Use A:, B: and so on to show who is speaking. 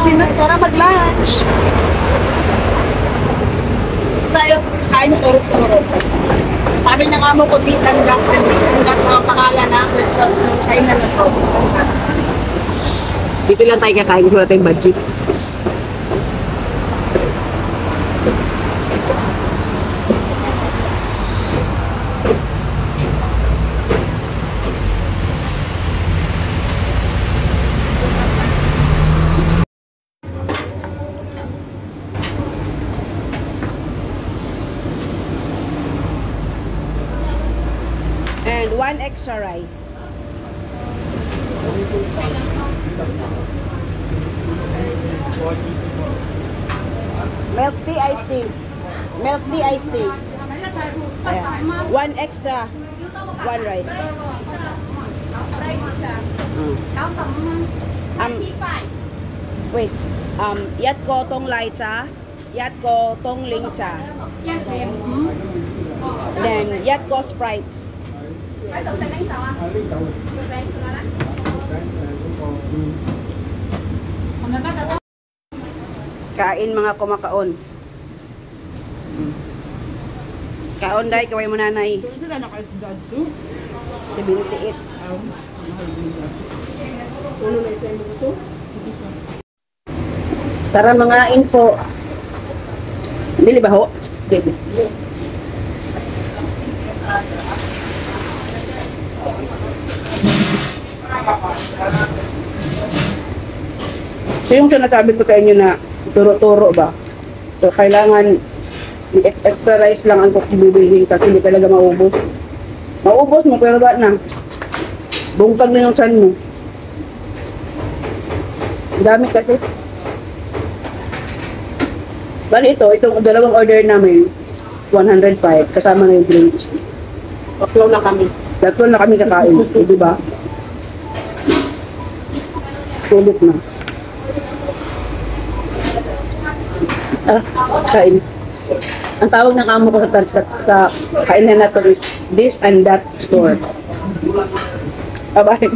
A: Sino? Tara mag-lunch. Tayo, kain ng turot-turot. Sabi niya nga mo kung disandat ang pangalan na kain na to.
B: Dito lang tayo kakain kasi wala tayong budget. And 1 extra rice. Milk tea, iced tea. Milk tea, iced tea. Ayan. 1 extra, 1 rice. Wait. Yat ko tong lai cha, yat ko tong ling cha. Then yat ko Sprite. Kain mga kumakaon. Kaon day, kaway mo nanay. 78. Tara mga info. Dili ba ho? Dili. So yung sinasabi ko sa inyo na turo-turo ba? So kailangan extra rice lang ang bibilihin kasi hindi talaga maubos. Maubos mo pero ba na? Bungkag na yung tiyan mo. Dami kasi. Bali itong dalawang order namin 105 kasama na yung drinks. Tatlo na kami kakain, di ba? Sulit na. Kain. Ang tawag ng amo ko sa kainan na to is this and that store. Bye-bye.